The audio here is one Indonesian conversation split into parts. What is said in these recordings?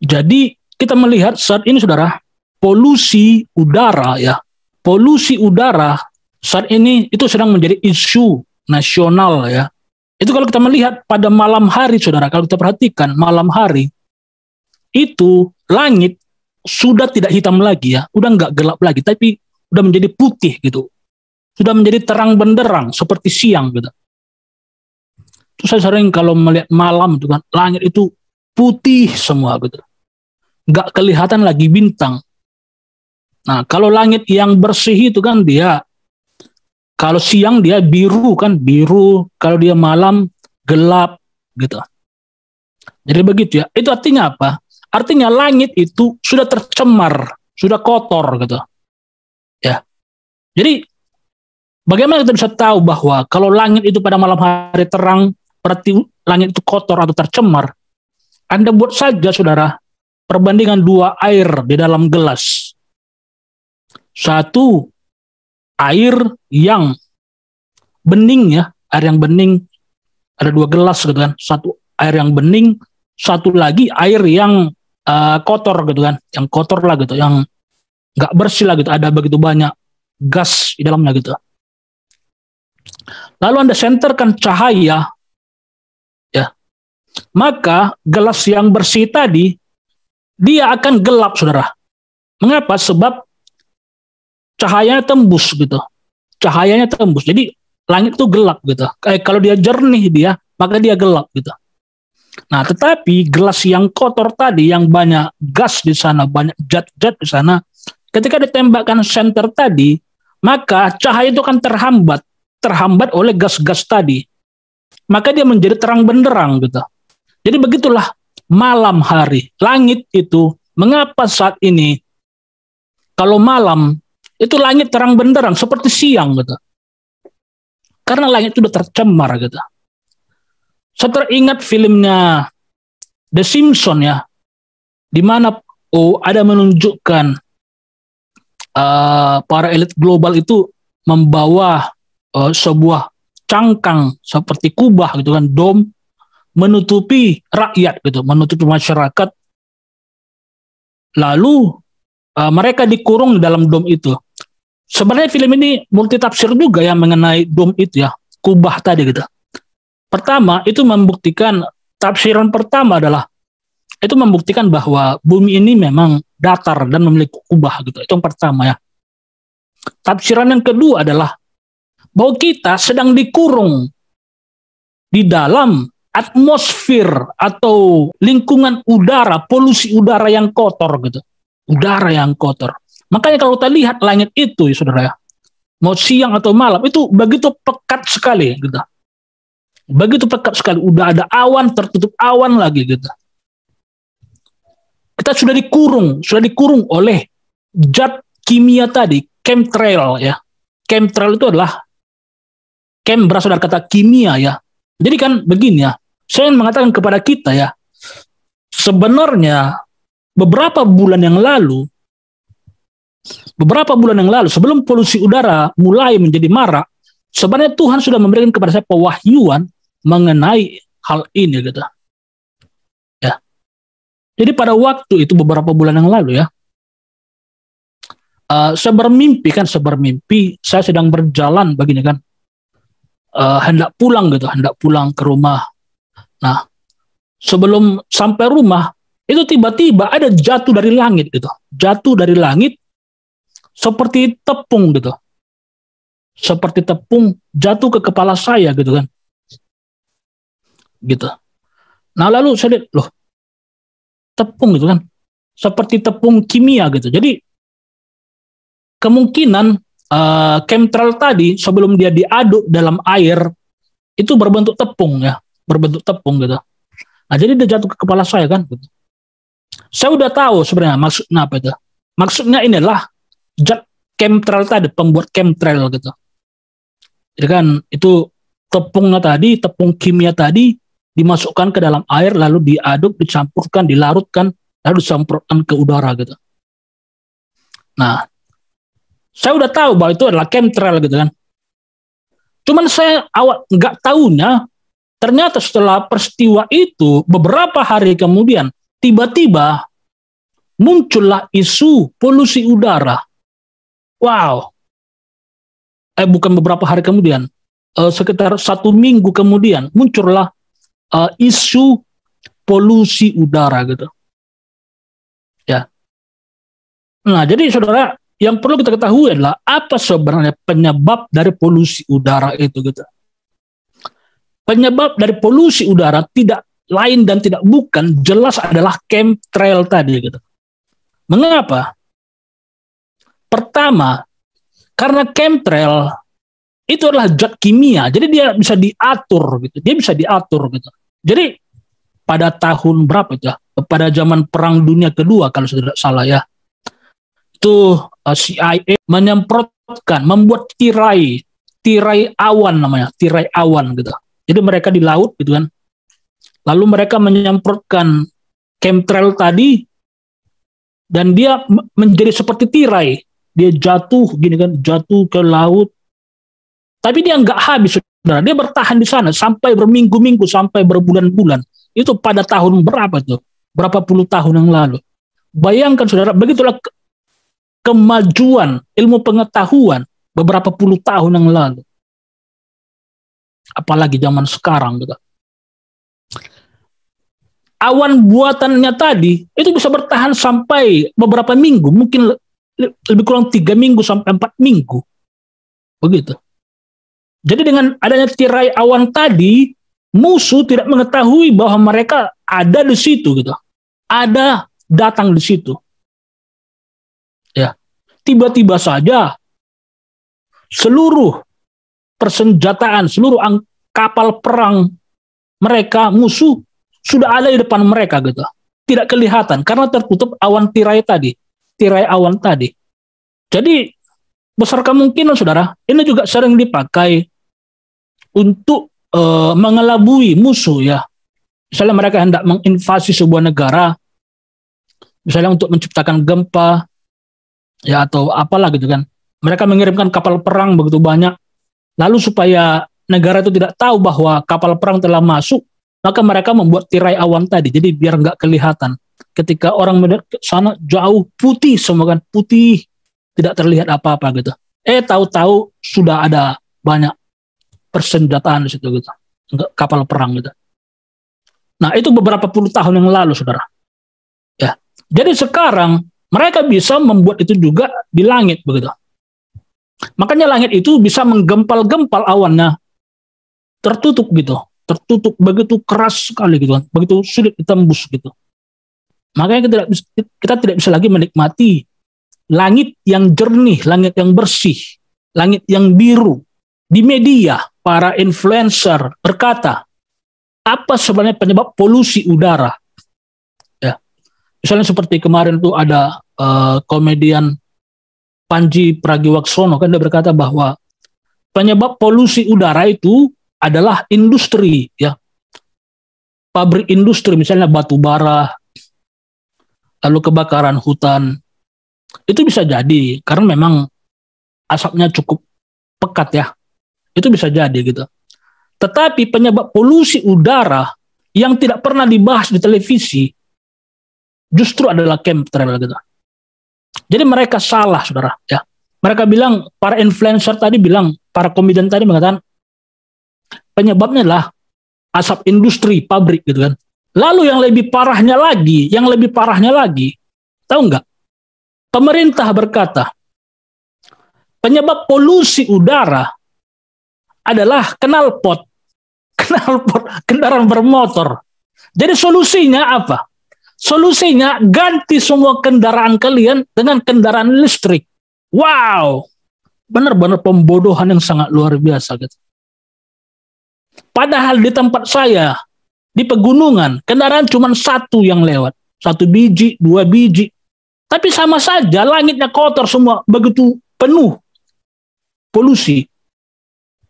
Jadi kita melihat saat ini saudara, polusi udara ya, polusi udara saat ini itu sedang menjadi isu nasional ya. Itu kalau kita melihat pada malam hari saudara, kalau kita perhatikan malam hari itu langit sudah tidak hitam lagi ya, udah nggak gelap lagi, tapi udah menjadi putih gitu, sudah menjadi terang benderang seperti siang gitu. Terus saya sering kalau melihat malam itu kan, langit itu putih semua gitu, nggak kelihatan lagi bintang. Nah, kalau langit yang bersih itu kan dia, kalau siang dia biru kan, biru, kalau dia malam gelap gitu. Jadi begitu ya. Itu artinya apa? Artinya langit itu sudah tercemar, sudah kotor gitu. Ya. Jadi bagaimana kita bisa tahu bahwa kalau langit itu pada malam hari terang, berarti langit itu kotor atau tercemar? Anda buat saja saudara perbandingan dua air di dalam gelas. Satu, air yang bening ya, air yang bening, ada dua gelas gitu kan, satu air yang bening, satu lagi air yang kotor gitu kan, yang kotor lah gitu, yang nggak bersih lah gitu, ada begitu banyak gas di dalamnya gitu. Lalu Anda senterkan cahaya, ya, maka gelas yang bersih tadi dia akan gelap saudara. Mengapa? Sebab cahayanya tembus gitu. Cahayanya tembus. Jadi langit itu gelap gitu. Kalau dia jernih dia, maka dia gelap gitu. Nah, tetapi gelas yang kotor tadi, yang banyak gas di sana, banyak zat-zat di sana, ketika ditembakkan senter tadi, maka cahaya itu akan terhambat oleh gas-gas tadi. Maka dia menjadi terang benderang gitu. Jadi begitulah malam hari. Langit itu, mengapa saat ini kalau malam itu langit terang benderang seperti siang gitu. Karena langit itu sudah tercemar gitu. Saya teringat filmnya The Simpsons ya, di mana ada menunjukkan para elit global itu membawa sebuah cangkang seperti kubah gitu kan, dom, menutupi rakyat gitu, menutupi masyarakat. Lalu mereka dikurung di dalam dom itu. Sebenarnya film ini multi tafsir juga ya mengenai dom itu ya, kubah tadi gitu. Pertama, itu membuktikan, tafsiran pertama adalah itu membuktikan bahwa bumi ini memang datar dan memiliki kubah gitu. Itu yang pertama ya. Tafsiran yang kedua adalah bahwa kita sedang dikurung di dalam atmosfer atau lingkungan udara, polusi udara yang kotor gitu. Udara yang kotor. Makanya kalau kita lihat langit itu ya saudara ya, mau siang atau malam itu begitu pekat sekali gitu. Begitu pekat sekali, udah ada awan, tertutup awan lagi gitu. Kita sudah dikurung oleh zat kimia tadi, chemtrail ya. Chemtrail itu adalah chem berasal dari kata kimia ya. Jadi kan begini ya, saya ingin mengatakan kepada kita ya, sebenarnya beberapa bulan yang lalu sebelum polusi udara mulai menjadi marak, sebenarnya Tuhan sudah memberikan kepada saya pewahyuan mengenai hal ini gitu. Ya. Jadi pada waktu itu beberapa bulan yang lalu ya, saya bermimpi, saya sedang berjalan begini kan, hendak pulang ke rumah. Nah, sebelum sampai rumah itu tiba-tiba ada jatuh dari langit gitu, seperti tepung gitu, jatuh ke kepala saya gitu kan, gitu. Nah lalu saya lihat, loh, tepung gitu kan, seperti tepung kimia gitu. Jadi kemungkinan chemtrail tadi sebelum dia diaduk dalam air itu berbentuk tepung gitu. Nah jadi dia jatuh ke kepala saya kan gitu. Saya udah tahu sebenarnya maksudnya apa itu. Maksudnya inilah zat chemtrail tadi, pembuat chemtrail gitu. Jadi kan itu tepung kimia tadi dimasukkan ke dalam air, lalu diaduk, dicampurkan, dilarutkan, lalu disemprotkan ke udara gitu. Nah, saya udah tahu bahwa itu adalah chemtrail gitu kan. Cuman saya awal nggak tahunya, ternyata setelah peristiwa itu beberapa hari kemudian, tiba-tiba muncullah isu polusi udara. Wow. Bukan beberapa hari kemudian, sekitar 1 minggu kemudian muncullah isu polusi udara gitu. Ya. Nah, jadi saudara, yang perlu kita ketahui adalah apa sebenarnya penyebab dari polusi udara itu gitu. Penyebab dari polusi udara tidak lain dan tidak bukan, jelas adalah chemtrail tadi gitu. Mengapa? Pertama, karena chemtrail itu adalah zat kimia, jadi dia bisa diatur gitu. Dia bisa diatur gitu. Jadi pada tahun berapa itu ya? Pada zaman Perang Dunia Kedua kalau saya tidak salah ya. Itu CIA menyemprotkan, membuat tirai awan namanya, tirai awan gitu. Jadi mereka di laut gitu kan. Lalu mereka menyemprotkan chemtrail tadi dan dia menjadi seperti tirai. Dia jatuh gini kan, jatuh ke laut. Tapi dia nggak habis, saudara. Dia bertahan di sana sampai berminggu-minggu, sampai berbulan-bulan. Itu pada tahun berapa tuh? Berapa puluh tahun yang lalu. Bayangkan, saudara, begitulah kemajuan ilmu pengetahuan beberapa puluh tahun yang lalu. Apalagi zaman sekarang gitu. Awan buatannya tadi itu bisa bertahan sampai beberapa minggu, mungkin lebih kurang 3 minggu sampai 4 minggu. Begitu. Jadi dengan adanya tirai awan tadi, musuh tidak mengetahui bahwa mereka ada di situ gitu. Ada datang di situ. Ya. Tiba-tiba saja seluruh persenjataan, seluruh kapal perang mereka, musuh sudah ada di depan mereka gitu. Tidak kelihatan karena tertutup awan tirai tadi, tirai awan tadi. Jadi besar kemungkinan, saudara, ini juga sering dipakai untuk mengelabui musuh ya. Misalnya mereka hendak menginvasi sebuah negara, misalnya untuk menciptakan gempa ya atau apalah gitu kan. Mereka mengirimkan kapal perang begitu banyak, lalu supaya negara itu tidak tahu bahwa kapal perang telah masuk, maka mereka membuat tirai awan tadi, jadi biar nggak kelihatan. Ketika orang melihat ke sana jauh putih semua kan, putih, tidak terlihat apa-apa gitu. Tahu-tahu sudah ada banyak persenjataan di situ gitu, untuk kapal perang gitu. Nah itu beberapa puluh tahun yang lalu, saudara. Ya, jadi sekarang mereka bisa membuat itu juga di langit begitu. Makanya langit itu bisa menggempal-gempal awannya, tertutup gitu. Tertutup begitu keras sekali gitu kan, begitu sulit ditembus gitu. Makanya kita tidak bisa lagi menikmati langit yang jernih, langit yang bersih, langit yang biru. Di media, para influencer berkata, apa sebenarnya penyebab polusi udara? Ya, misalnya seperti kemarin tuh ada komedian Panji Pragiwaksono kan dia berkata bahwa penyebab polusi udara itu adalah industri ya, pabrik industri misalnya batu bara, lalu kebakaran hutan. Itu bisa jadi karena memang asapnya cukup pekat ya, itu bisa jadi gitu. Tetapi penyebab polusi udara yang tidak pernah dibahas di televisi justru adalah chemtrail gitu. Jadi mereka salah, saudara ya. Mereka bilang, para influencer tadi bilang, para komedian tadi mengatakan penyebabnya adalah asap industri, pabrik gitu kan. Lalu yang lebih parahnya lagi, tahu nggak? Pemerintah berkata, penyebab polusi udara adalah knalpot kendaraan bermotor. Jadi solusinya apa? Solusinya ganti semua kendaraan kalian dengan kendaraan listrik. Wow, benar-benar pembodohan yang sangat luar biasa gitu. Padahal di tempat saya, di pegunungan, kendaraan cuma 1 yang lewat. 1 biji, 2 biji. Tapi sama saja langitnya kotor semua, begitu penuh polusi.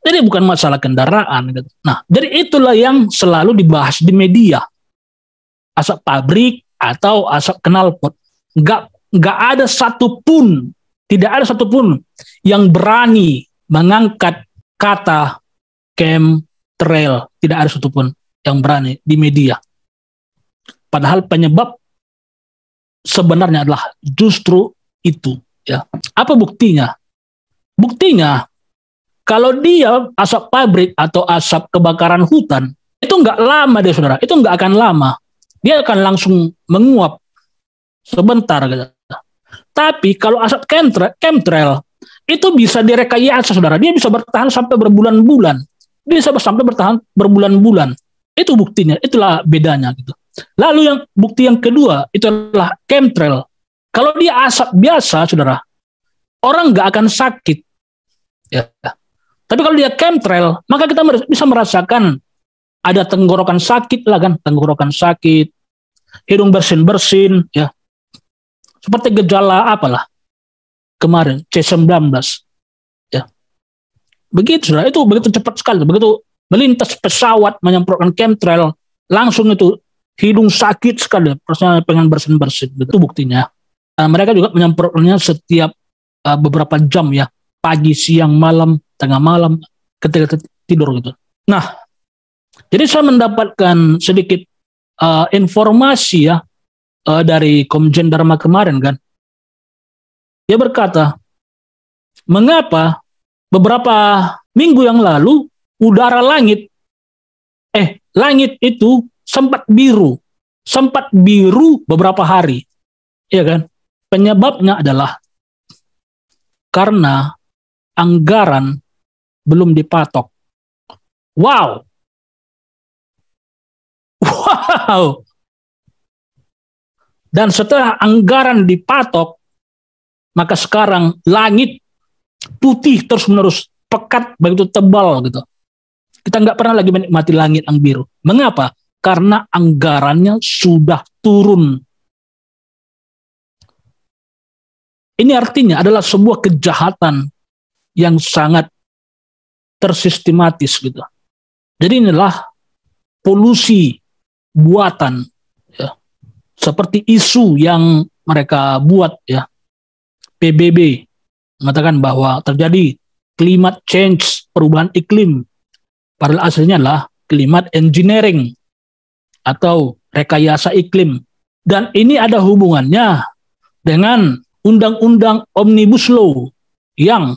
Jadi bukan masalah kendaraan gitu. Nah, jadi itulah yang selalu dibahas di media. Asap pabrik atau asap knalpot. Nggak ada satupun, tidak ada satupun yang berani mengangkat kata chemtrail. Tidak ada satupun yang berani di media. Padahal penyebab sebenarnya adalah justru itu. Ya. Apa buktinya? Buktinya, kalau dia asap pabrik atau asap kebakaran hutan, itu nggak lama deh saudara, itu nggak akan lama. Dia akan langsung menguap sebentar gitu. Tapi kalau asap chemtrail itu bisa direkayasa saudara, dia bisa bertahan sampai berbulan-bulan, bisa sampai bertahan berbulan-bulan. Itu buktinya, itulah bedanya gitu. Lalu yang bukti yang kedua itu adalah chemtrail. Kalau dia asap biasa saudara, orang nggak akan sakit. Ya. Tapi kalau dia chemtrail, maka kita bisa merasakan ada tenggorokan sakit lah kan, tenggorokan sakit, hidung bersin-bersin, ya. Seperti gejala apalah kemarin C19, ya. Begitu sudah, itu begitu cepat sekali, begitu melintas pesawat menyemprotkan chemtrail, langsung itu hidung sakit sekali, rasanya pengen bersin-bersin. Itu buktinya. Mereka juga menyemprotkannya setiap beberapa jam ya, pagi, siang, malam, tengah malam, ketika tidur gitu. Nah, jadi saya mendapatkan sedikit informasi ya dari Komjen Dharma kemarin kan. Dia berkata, mengapa beberapa minggu yang lalu udara langit itu sempat biru beberapa hari, ya kan? Penyebabnya adalah karena anggaran belum dipatok. Wow. Dan setelah anggaran dipatok, maka sekarang langit putih terus-menerus, pekat begitu tebal gitu. Kita nggak pernah lagi menikmati langit yang biru. Mengapa? Karena anggarannya sudah turun. Ini artinya adalah sebuah kejahatan yang sangat tersistematis gitu. Jadi inilah polusi buatan ya. Seperti isu yang mereka buat ya. PBB mengatakan bahwa terjadi climate change, perubahan iklim. Padahal aslinya adalah climate engineering atau rekayasa iklim. Dan ini ada hubungannya dengan Undang-Undang Omnibus Law yang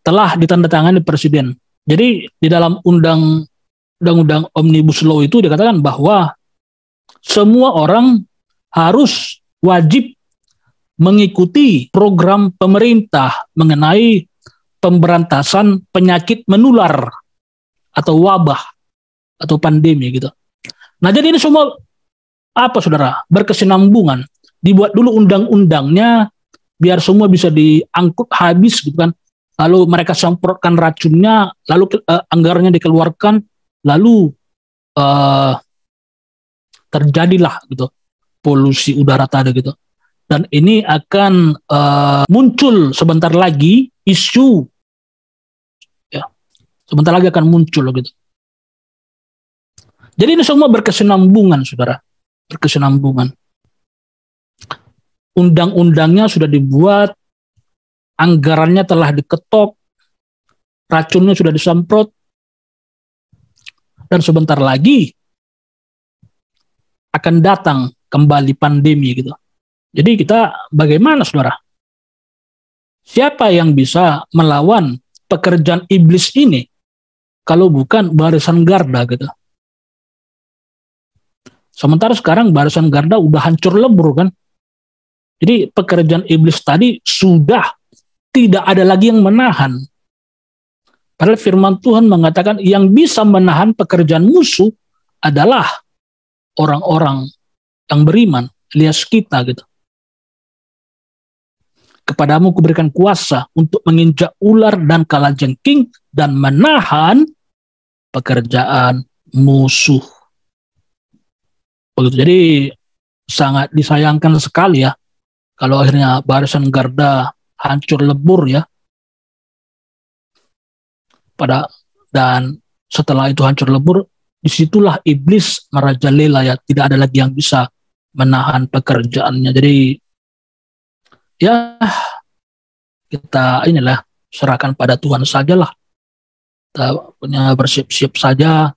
telah ditandatangani Presiden. Jadi di dalam Undang-Undang Omnibus Law itu dikatakan bahwa semua orang harus wajib mengikuti program pemerintah mengenai pemberantasan penyakit menular atau wabah atau pandemi gitu. Nah, jadi ini semua apa saudara? Berkesinambungan. Dibuat dulu undang-undangnya biar semua bisa diangkut habis gitu kan. Lalu mereka semprotkan racunnya, lalu anggarannya dikeluarkan, lalu terjadilah gitu polusi udara tadi gitu. Dan ini akan muncul sebentar lagi isu ya. Sebentar lagi akan muncul gitu. Jadi ini semua berkesinambungan saudara. Berkesinambungan. Undang-undangnya sudah dibuat, anggarannya telah diketok, racunnya sudah disemprot, dan sebentar lagi akan datang kembali pandemi gitu. Jadi kita bagaimana saudara? Siapa yang bisa melawan pekerjaan iblis ini kalau bukan barisan garda gitu? Sementara sekarang barisan garda udah hancur lebur kan? Jadi pekerjaan iblis tadi sudah tidak ada lagi yang menahan. Padahal firman Tuhan mengatakan yang bisa menahan pekerjaan musuh adalah orang-orang yang beriman, alias kita gitu. Kepadamu kuberikan kuasa untuk menginjak ular dan kalajengking dan menahan pekerjaan musuh. Begitu. Jadi sangat disayangkan sekali ya kalau akhirnya barisan garda hancur lebur ya. Dan setelah itu hancur lebur, disitulah iblis merajalela ya. Tidak ada lagi yang bisa menahan pekerjaannya. Jadi ya kita inilah serahkan pada Tuhan sajalah. Kita punya bersiap-siap saja